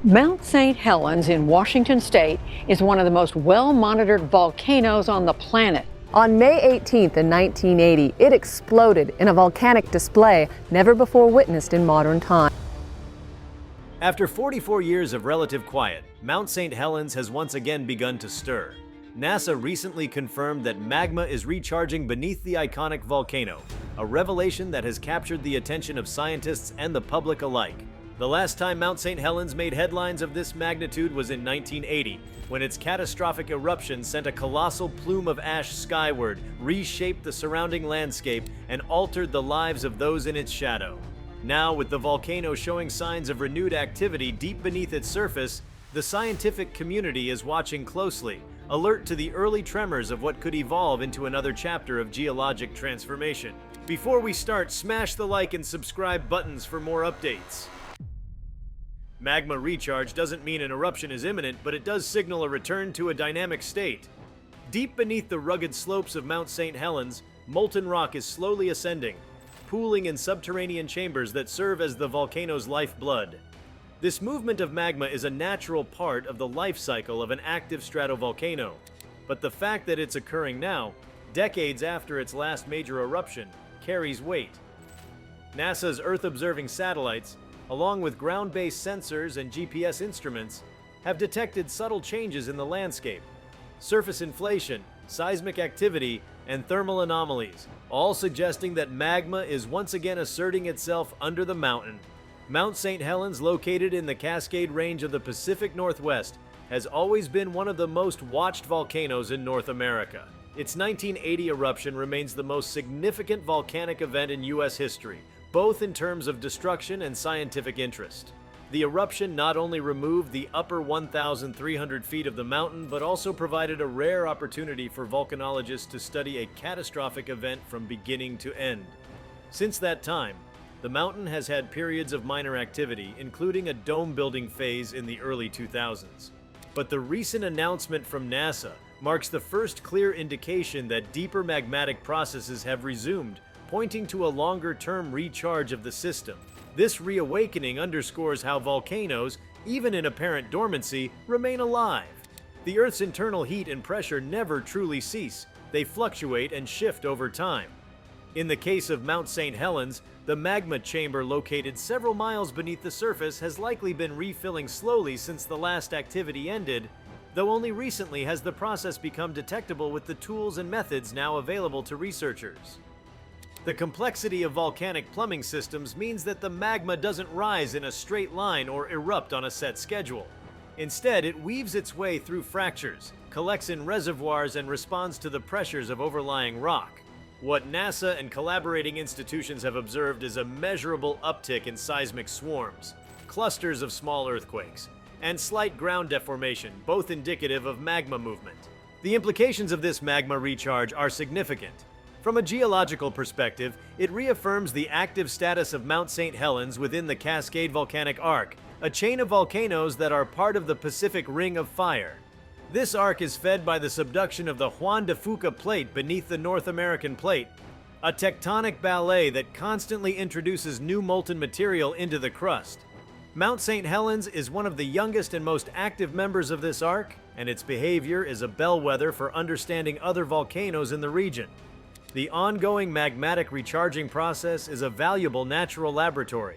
Mount St. Helens in Washington state is one of the most well-monitored volcanoes on the planet. On May 18th in 1980, it exploded in a volcanic display never before witnessed in modern times. After 44 years of relative quiet, Mount St. Helens has once again begun to stir. NASA recently confirmed that magma is recharging beneath the iconic volcano, a revelation that has captured the attention of scientists and the public alike. The last time Mount St. Helens made headlines of this magnitude was in 1980, when its catastrophic eruption sent a colossal plume of ash skyward, reshaped the surrounding landscape, and altered the lives of those in its shadow. Now, with the volcano showing signs of renewed activity deep beneath its surface, the scientific community is watching closely, alert to the early tremors of what could evolve into another chapter of geologic transformation. Before we start, smash the like and subscribe buttons for more updates. Magma recharge doesn't mean an eruption is imminent, but it does signal a return to a dynamic state. Deep beneath the rugged slopes of Mount St. Helens, molten rock is slowly ascending, pooling in subterranean chambers that serve as the volcano's lifeblood. This movement of magma is a natural part of the life cycle of an active stratovolcano, but the fact that it's occurring now, decades after its last major eruption, carries weight. NASA's Earth-observing satellites, along with ground-based sensors and GPS instruments, have detected subtle changes in the landscape. Surface inflation, seismic activity, and thermal anomalies, all suggesting that magma is once again asserting itself under the mountain. Mount St. Helens, located in the Cascade Range of the Pacific Northwest, has always been one of the most watched volcanoes in North America. Its 1980 eruption remains the most significant volcanic event in U.S. history, both in terms of destruction and scientific interest. The eruption not only removed the upper 1,300 feet of the mountain, but also provided a rare opportunity for volcanologists to study a catastrophic event from beginning to end. Since that time, the mountain has had periods of minor activity, including a dome-building phase in the early 2000s. But the recent announcement from NASA marks the first clear indication that deeper magmatic processes have resumed, pointing to a longer-term recharge of the system. This reawakening underscores how volcanoes, even in apparent dormancy, remain alive. The Earth's internal heat and pressure never truly cease. They fluctuate and shift over time. In the case of Mount St. Helens, the magma chamber located several miles beneath the surface has likely been refilling slowly since the last activity ended, though only recently has the process become detectable with the tools and methods now available to researchers. The complexity of volcanic plumbing systems means that the magma doesn't rise in a straight line or erupt on a set schedule. Instead, it weaves its way through fractures, collects in reservoirs, and responds to the pressures of overlying rock. What NASA and collaborating institutions have observed is a measurable uptick in seismic swarms, clusters of small earthquakes, and slight ground deformation, both indicative of magma movement. The implications of this magma recharge are significant. From a geological perspective, it reaffirms the active status of Mount St. Helens within the Cascade Volcanic Arc, a chain of volcanoes that are part of the Pacific Ring of Fire. This arc is fed by the subduction of the Juan de Fuca Plate beneath the North American Plate, a tectonic ballet that constantly introduces new molten material into the crust. Mount St. Helens is one of the youngest and most active members of this arc, and its behavior is a bellwether for understanding other volcanoes in the region. The ongoing magmatic recharging process is a valuable natural laboratory,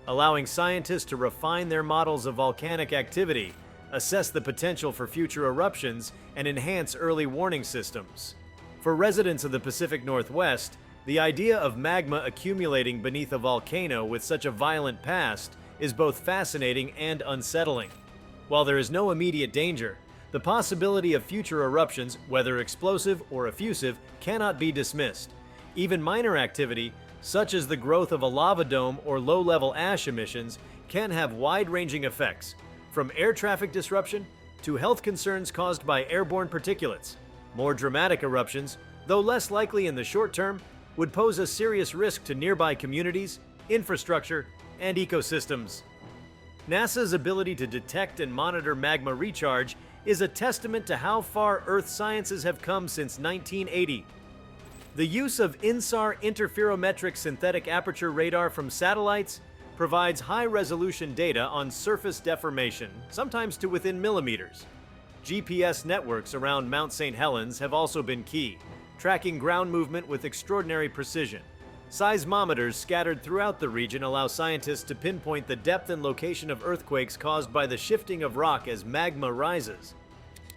allowing scientists to refine their models of volcanic activity, assess the potential for future eruptions, and enhance early warning systems. For residents of the Pacific Northwest, the idea of magma accumulating beneath a volcano with such a violent past is both fascinating and unsettling. While there is no immediate danger, the possibility of future eruptions, whether explosive or effusive, cannot be dismissed. Even minor activity, such as the growth of a lava dome or low-level ash emissions, can have wide-ranging effects, from air traffic disruption to health concerns caused by airborne particulates. More dramatic eruptions, though less likely in the short term, would pose a serious risk to nearby communities, infrastructure, and ecosystems. NASA's ability to detect and monitor magma recharge is a testament to how far Earth sciences have come since 1980. The use of INSAR interferometric synthetic aperture radar from satellites provides high-resolution data on surface deformation, sometimes to within millimeters. GPS networks around Mount St. Helens have also been key, tracking ground movement with extraordinary precision. Seismometers scattered throughout the region allow scientists to pinpoint the depth and location of earthquakes caused by the shifting of rock as magma rises.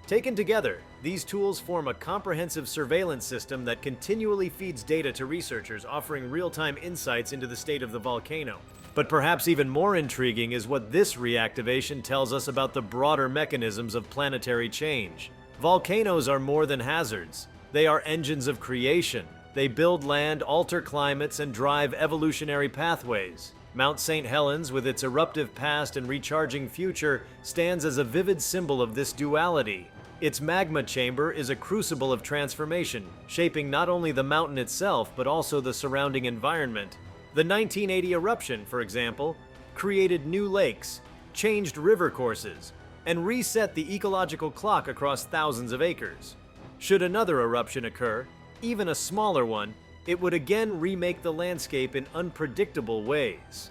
Taken together, these tools form a comprehensive surveillance system that continually feeds data to researchers, offering real-time insights into the state of the volcano. But perhaps even more intriguing is what this reactivation tells us about the broader mechanisms of planetary change. Volcanoes are more than hazards. They are engines of creation. They build land, alter climates, and drive evolutionary pathways. Mount St. Helens, with its eruptive past and recharging future, stands as a vivid symbol of this duality. Its magma chamber is a crucible of transformation, shaping not only the mountain itself, but also the surrounding environment. The 1980 eruption, for example, created new lakes, changed river courses, and reset the ecological clock across thousands of acres. Should another eruption occur, even a smaller one, it would again remake the landscape in unpredictable ways.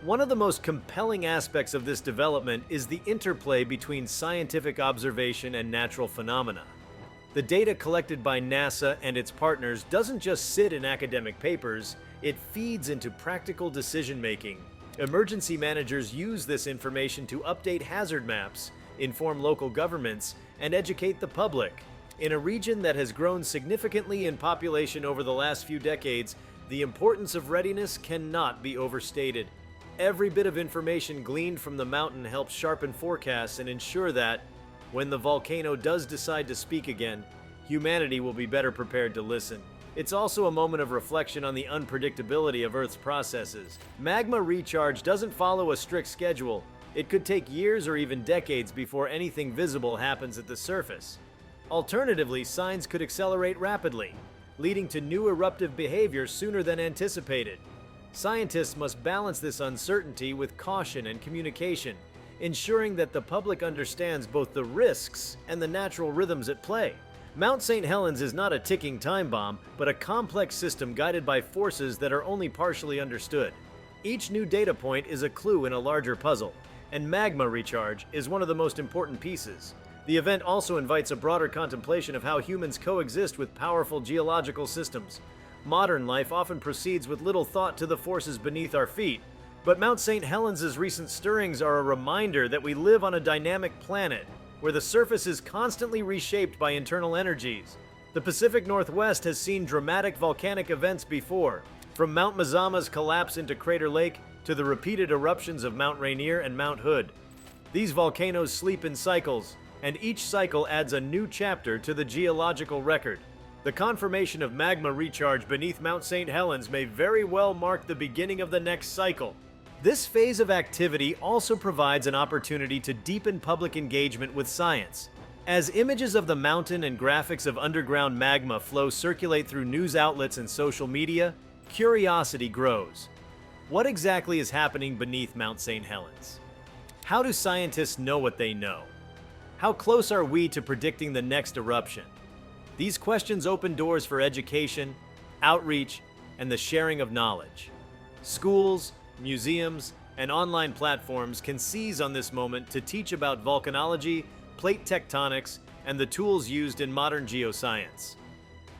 One of the most compelling aspects of this development is the interplay between scientific observation and natural phenomena. The data collected by NASA and its partners doesn't just sit in academic papers, it feeds into practical decision-making. Emergency managers use this information to update hazard maps, inform local governments, and educate the public. In a region that has grown significantly in population over the last few decades, the importance of readiness cannot be overstated. Every bit of information gleaned from the mountain helps sharpen forecasts and ensure that, when the volcano does decide to speak again, humanity will be better prepared to listen. It's also a moment of reflection on the unpredictability of Earth's processes. Magma recharge doesn't follow a strict schedule. It could take years or even decades before anything visible happens at the surface. Alternatively, signs could accelerate rapidly, leading to new eruptive behavior sooner than anticipated. Scientists must balance this uncertainty with caution and communication, ensuring that the public understands both the risks and the natural rhythms at play. Mount St. Helens is not a ticking time bomb, but a complex system guided by forces that are only partially understood. Each new data point is a clue in a larger puzzle, and magma recharge is one of the most important pieces. The event also invites a broader contemplation of how humans coexist with powerful geological systems. Modern life often proceeds with little thought to the forces beneath our feet, but Mount St. Helens' recent stirrings are a reminder that we live on a dynamic planet, where the surface is constantly reshaped by internal energies. The Pacific Northwest has seen dramatic volcanic events before, from Mount Mazama's collapse into Crater Lake to the repeated eruptions of Mount Rainier and Mount Hood. These volcanoes sleep in cycles, and each cycle adds a new chapter to the geological record. The confirmation of magma recharge beneath Mount St. Helens may very well mark the beginning of the next cycle. This phase of activity also provides an opportunity to deepen public engagement with science. As images of the mountain and graphics of underground magma flow circulate through news outlets and social media, curiosity grows. What exactly is happening beneath Mount St. Helens? How do scientists know what they know? How close are we to predicting the next eruption? These questions open doors for education, outreach, and the sharing of knowledge. Schools, museums, and online platforms can seize on this moment to teach about volcanology, plate tectonics, and the tools used in modern geoscience.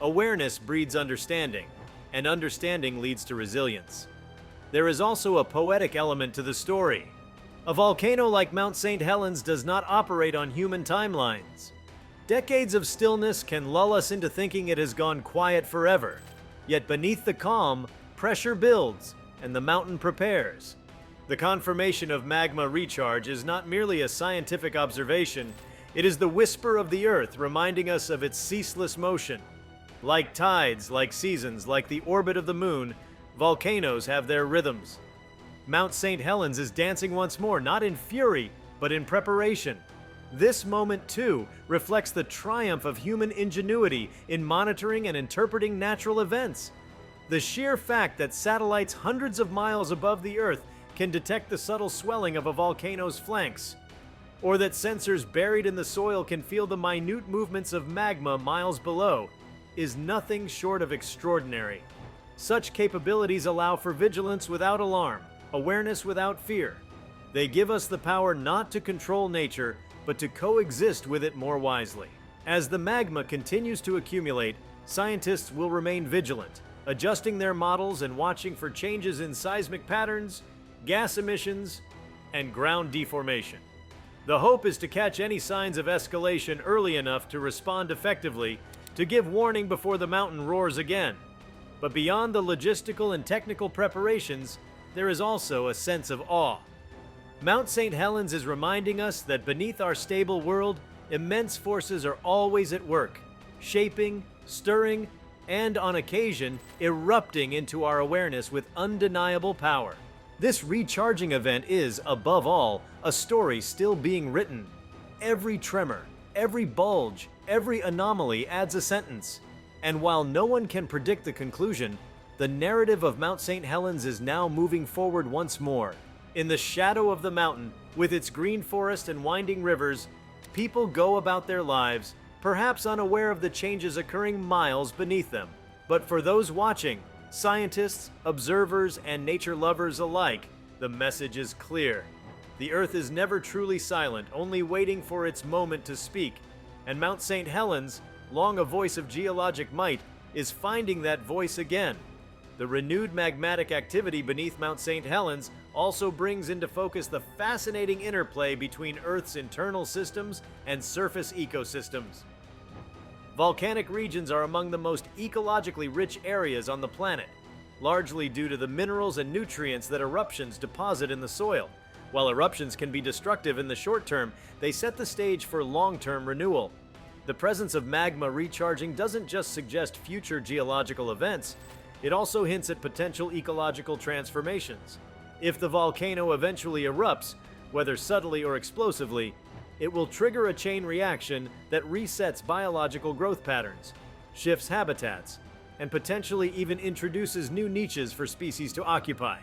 Awareness breeds understanding, and understanding leads to resilience. There is also a poetic element to the story. A volcano like Mount St. Helens does not operate on human timelines. Decades of stillness can lull us into thinking it has gone quiet forever. Yet beneath the calm, pressure builds, and the mountain prepares. The confirmation of magma recharge is not merely a scientific observation, it is the whisper of the earth reminding us of its ceaseless motion. Like tides, like seasons, like the orbit of the moon, volcanoes have their rhythms. Mount St. Helens is dancing once more, not in fury, but in preparation. This moment, too, reflects the triumph of human ingenuity in monitoring and interpreting natural events. The sheer fact that satellites hundreds of miles above the Earth can detect the subtle swelling of a volcano's flanks, or that sensors buried in the soil can feel the minute movements of magma miles below, is nothing short of extraordinary. Such capabilities allow for vigilance without alarm, awareness without fear. They give us the power not to control nature, but to coexist with it more wisely. As the magma continues to accumulate, scientists will remain vigilant, adjusting their models and watching for changes in seismic patterns, gas emissions, and ground deformation. The hope is to catch any signs of escalation early enough to respond effectively, to give warning before the mountain roars again. But beyond the logistical and technical preparations, there is also a sense of awe. Mount St. Helens is reminding us that beneath our stable world, immense forces are always at work, shaping, stirring, and on occasion, erupting into our awareness with undeniable power. This recharging event is, above all, a story still being written. Every tremor, every bulge, every anomaly adds a sentence. And while no one can predict the conclusion, the narrative of Mount St. Helens is now moving forward once more. In the shadow of the mountain, with its green forest and winding rivers, people go about their lives, perhaps unaware of the changes occurring miles beneath them. But for those watching, scientists, observers, and nature lovers alike, the message is clear. The Earth is never truly silent, only waiting for its moment to speak. And Mount St. Helens, long a voice of geologic might, is finding that voice again. The renewed magmatic activity beneath Mount St. Helens also brings into focus the fascinating interplay between Earth's internal systems and surface ecosystems. Volcanic regions are among the most ecologically rich areas on the planet, largely due to the minerals and nutrients that eruptions deposit in the soil. While eruptions can be destructive in the short term, they set the stage for long-term renewal. The presence of magma recharging doesn't just suggest future geological events, it also hints at potential ecological transformations. If the volcano eventually erupts, whether subtly or explosively, it will trigger a chain reaction that resets biological growth patterns, shifts habitats, and potentially even introduces new niches for species to occupy.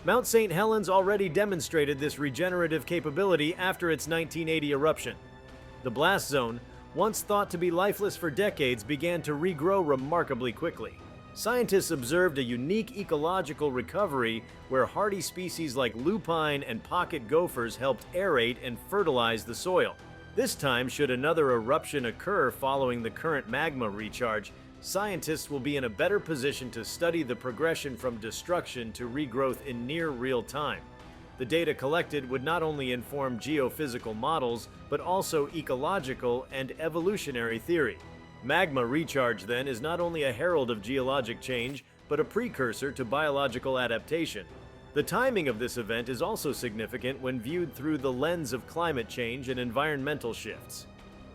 Mount St. Helens already demonstrated this regenerative capability after its 1980 eruption. The blast zone, once thought to be lifeless for decades, began to regrow remarkably quickly. Scientists observed a unique ecological recovery where hardy species like lupine and pocket gophers helped aerate and fertilize the soil. This time, should another eruption occur following the current magma recharge, scientists will be in a better position to study the progression from destruction to regrowth in near real time. The data collected would not only inform geophysical models, but also ecological and evolutionary theory. Magma recharge, then, is not only a herald of geologic change, but a precursor to biological adaptation. The timing of this event is also significant when viewed through the lens of climate change and environmental shifts.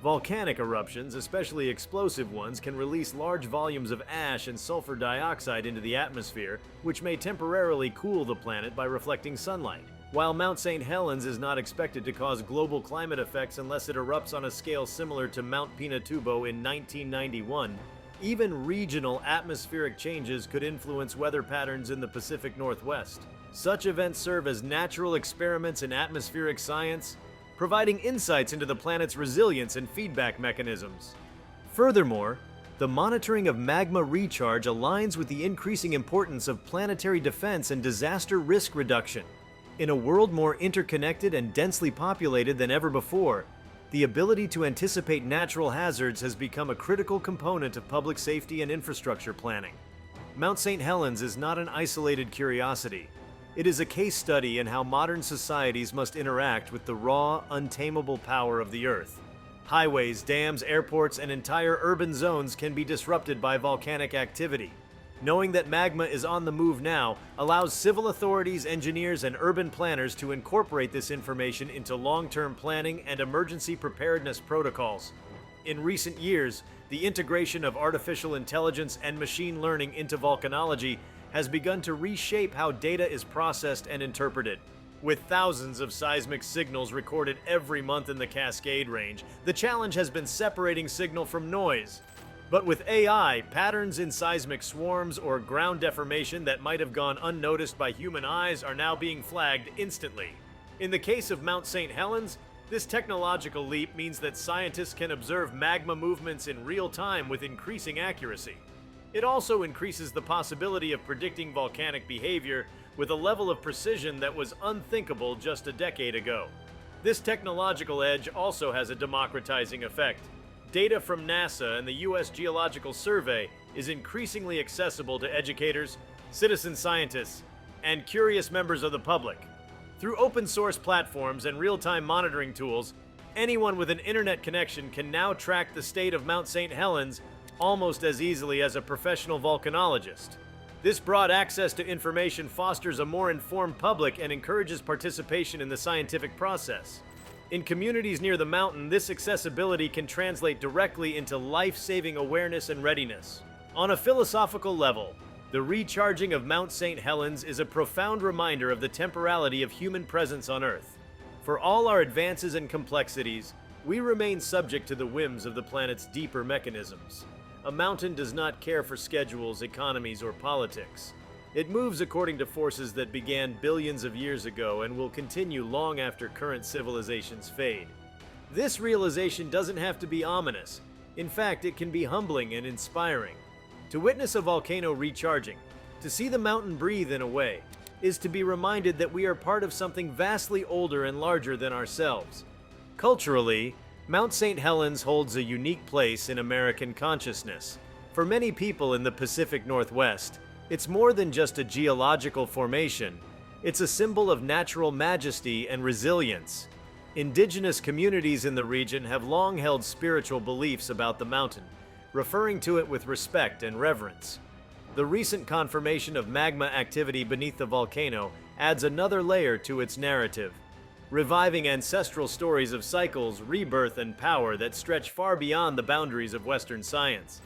Volcanic eruptions, especially explosive ones, can release large volumes of ash and sulfur dioxide into the atmosphere, which may temporarily cool the planet by reflecting sunlight. While Mount St. Helens is not expected to cause global climate effects unless it erupts on a scale similar to Mount Pinatubo in 1991, even regional atmospheric changes could influence weather patterns in the Pacific Northwest. Such events serve as natural experiments in atmospheric science, providing insights into the planet's resilience and feedback mechanisms. Furthermore, the monitoring of magma recharge aligns with the increasing importance of planetary defense and disaster risk reduction. In a world more interconnected and densely populated than ever before, the ability to anticipate natural hazards has become a critical component of public safety and infrastructure planning. Mount St. Helens is not an isolated curiosity. It is a case study in how modern societies must interact with the raw, untamable power of the Earth. Highways, dams, airports, and entire urban zones can be disrupted by volcanic activity. Knowing that magma is on the move now allows civil authorities, engineers, and urban planners to incorporate this information into long-term planning and emergency preparedness protocols. In recent years, the integration of artificial intelligence and machine learning into volcanology has begun to reshape how data is processed and interpreted. With thousands of seismic signals recorded every month in the Cascade Range, the challenge has been separating signal from noise. But with AI, patterns in seismic swarms or ground deformation that might have gone unnoticed by human eyes are now being flagged instantly. In the case of Mount St. Helens, this technological leap means that scientists can observe magma movements in real time with increasing accuracy. It also increases the possibility of predicting volcanic behavior, with a level of precision that was unthinkable just a decade ago. This technological edge also has a democratizing effect. Data from NASA and the U.S. Geological Survey is increasingly accessible to educators, citizen scientists, and curious members of the public. Through open-source platforms and real-time monitoring tools, anyone with an internet connection can now track the state of Mount St. Helens almost as easily as a professional volcanologist. This broad access to information fosters a more informed public and encourages participation in the scientific process. In communities near the mountain, this accessibility can translate directly into life-saving awareness and readiness. On a philosophical level, the recharging of Mount St. Helens is a profound reminder of the temporality of human presence on Earth. For all our advances and complexities, we remain subject to the whims of the planet's deeper mechanisms. A mountain does not care for schedules, economies, or politics. It moves according to forces that began billions of years ago and will continue long after current civilizations fade. This realization doesn't have to be ominous. In fact, it can be humbling and inspiring. To witness a volcano recharging, to see the mountain breathe in a way, is to be reminded that we are part of something vastly older and larger than ourselves. Culturally, Mount St. Helens holds a unique place in American consciousness. For many people in the Pacific Northwest, it's more than just a geological formation. It's a symbol of natural majesty and resilience. Indigenous communities in the region have long held spiritual beliefs about the mountain, referring to it with respect and reverence. The recent confirmation of magma activity beneath the volcano adds another layer to its narrative, reviving ancestral stories of cycles, rebirth, and power that stretch far beyond the boundaries of Western science.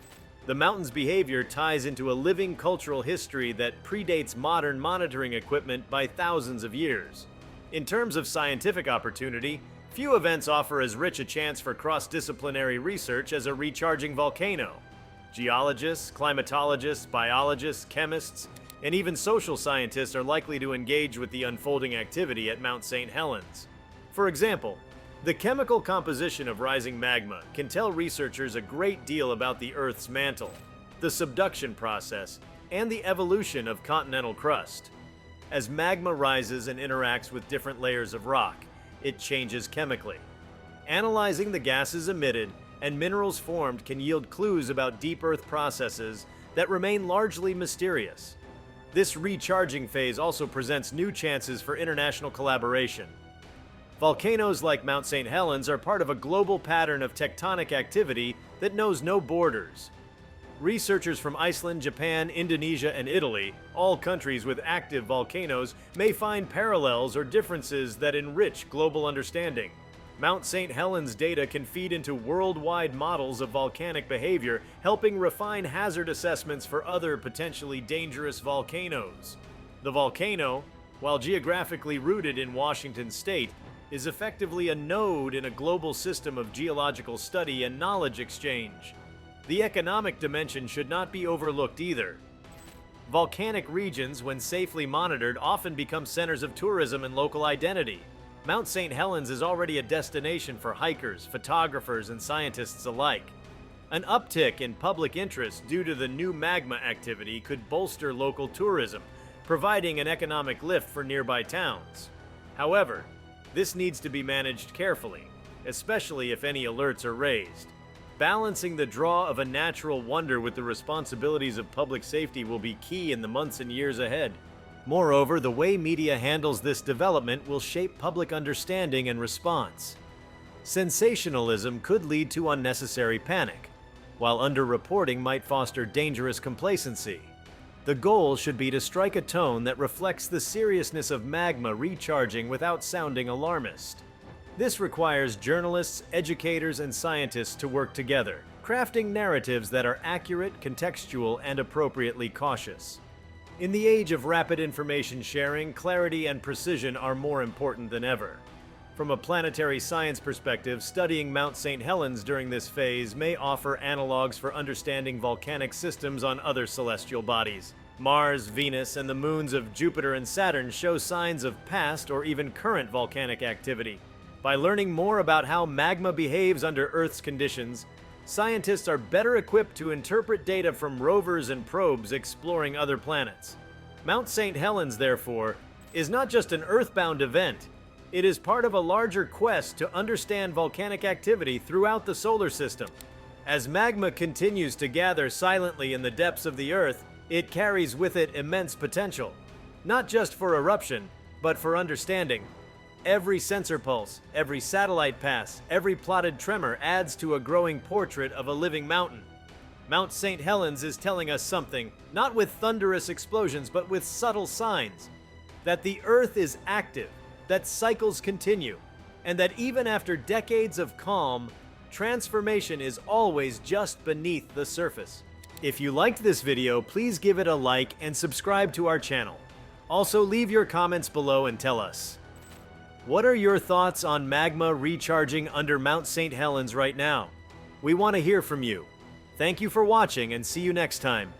The mountain's behavior ties into a living cultural history that predates modern monitoring equipment by thousands of years. In terms of scientific opportunity, few events offer as rich a chance for cross-disciplinary research as a recharging volcano. Geologists, climatologists, biologists, chemists, and even social scientists are likely to engage with the unfolding activity at Mount St. Helens. For example, the chemical composition of rising magma can tell researchers a great deal about the Earth's mantle, the subduction process, and the evolution of continental crust. As magma rises and interacts with different layers of rock, it changes chemically. Analyzing the gases emitted and minerals formed can yield clues about deep Earth processes that remain largely mysterious. This recharging phase also presents new chances for international collaboration. Volcanoes like Mount St. Helens are part of a global pattern of tectonic activity that knows no borders. Researchers from Iceland, Japan, Indonesia, and Italy, all countries with active volcanoes, may find parallels or differences that enrich global understanding. Mount St. Helens data can feed into worldwide models of volcanic behavior, helping refine hazard assessments for other potentially dangerous volcanoes. The volcano, while geographically rooted in Washington state, is effectively a node in a global system of geological study and knowledge exchange. The economic dimension should not be overlooked either. Volcanic regions, when safely monitored, often become centers of tourism and local identity. Mount St. Helens is already a destination for hikers, photographers, and scientists alike. An uptick in public interest due to the new magma activity could bolster local tourism, providing an economic lift for nearby towns. However, this needs to be managed carefully, especially if any alerts are raised. Balancing the draw of a natural wonder with the responsibilities of public safety will be key in the months and years ahead. Moreover, the way media handles this development will shape public understanding and response. Sensationalism could lead to unnecessary panic, while underreporting might foster dangerous complacency. The goal should be to strike a tone that reflects the seriousness of magma recharging without sounding alarmist. This requires journalists, educators, and scientists to work together, crafting narratives that are accurate, contextual, and appropriately cautious. In the age of rapid information sharing, clarity and precision are more important than ever. From a planetary science perspective, studying Mount St. Helens during this phase may offer analogs for understanding volcanic systems on other celestial bodies. Mars, Venus, and the moons of Jupiter and Saturn show signs of past or even current volcanic activity. By learning more about how magma behaves under Earth's conditions, scientists are better equipped to interpret data from rovers and probes exploring other planets. Mount St. Helens, therefore, is not just an earthbound event. It is part of a larger quest to understand volcanic activity throughout the solar system. As magma continues to gather silently in the depths of the Earth, it carries with it immense potential, not just for eruption, but for understanding. Every sensor pulse, every satellite pass, every plotted tremor adds to a growing portrait of a living mountain. Mount St. Helens is telling us something, not with thunderous explosions, but with subtle signs. That the Earth is active, that cycles continue, and that even after decades of calm, transformation is always just beneath the surface. If you liked this video, please give it a like and subscribe to our channel. Also, leave your comments below and tell us, what are your thoughts on magma recharging under Mount St. Helens right now? We want to hear from you. Thank you for watching and see you next time.